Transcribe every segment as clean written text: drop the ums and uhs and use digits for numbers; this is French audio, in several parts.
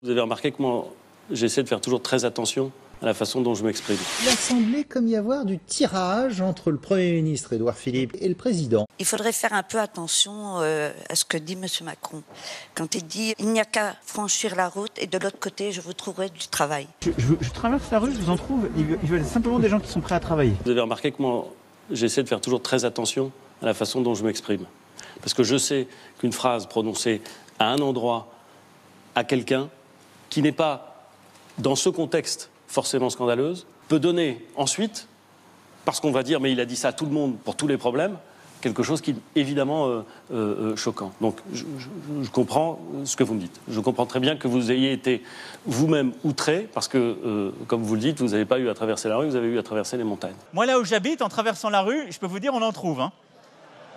Vous avez remarqué que moi, j'essaie de faire toujours très attention à la façon dont je m'exprime. Il a semblé comme y avoir du tirage entre le Premier ministre Édouard Philippe et le Président. Il faudrait faire un peu attention à ce que dit M. Macron. Quand il dit « il n'y a qu'à franchir la route et de l'autre côté, je vous trouverai du travail ». Je traverse la rue, je vous en trouve. Ils veulent simplement des gens qui sont prêts à travailler. Vous avez remarqué que moi, j'essaie de faire toujours très attention à la façon dont je m'exprime. Parce que je sais qu'une phrase prononcée à un endroit, à quelqu'un, qui n'est pas dans ce contexte forcément scandaleuse, peut donner ensuite, parce qu'on va dire mais il a dit ça à tout le monde pour tous les problèmes, quelque chose qui est évidemment choquant. Donc je comprends ce que vous me dites. Je comprends très bien que vous ayez été vous-même outré, parce que, comme vous le dites, vous n'avez pas eu à traverser la rue, vous avez eu à traverser les montagnes. Moi, là où j'habite, en traversant la rue, je peux vous dire, on en trouve. Hein.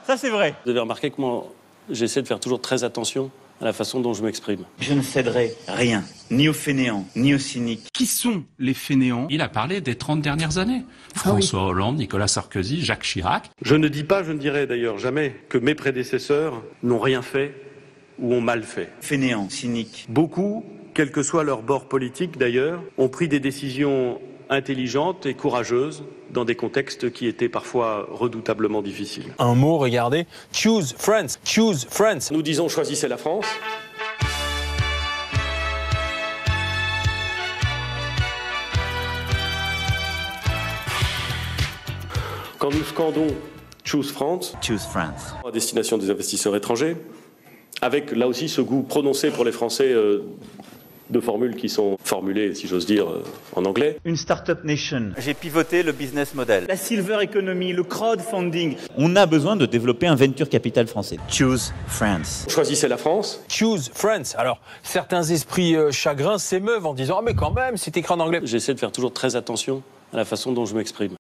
Ça, c'est vrai. Vous avez remarqué que moi, j'essaie de faire toujours très attention à la façon dont je m'exprime. Je ne céderai rien, ni aux fainéants, ni aux cyniques. Qui sont les fainéants? Il a parlé des 30 dernières années. François Hollande, Nicolas Sarkozy, Jacques Chirac. Je ne dirai d'ailleurs jamais que mes prédécesseurs n'ont rien fait ou ont mal fait. Fainéants, cyniques. Beaucoup, quel que soit leur bord politique d'ailleurs, ont pris des décisions intelligentes et courageuses dans des contextes qui étaient parfois redoutablement difficiles. Un mot, regardez, choose France, choose France. Nous disons choisissez la France. Quand nous scandons choose France, à destination des investisseurs étrangers, avec là aussi ce goût prononcé pour les Français de formules qui sont formulées, si j'ose dire, en anglais. Une start-up nation. J'ai pivoté le business model. La silver economy, le crowdfunding. On a besoin de développer un venture capital français. Choose France. Choisissez la France. Choose France. Alors, certains esprits chagrins s'émeuvent en disant « Ah mais quand même, c'est écrit en anglais ». J'essaie de faire toujours très attention à la façon dont je m'exprime.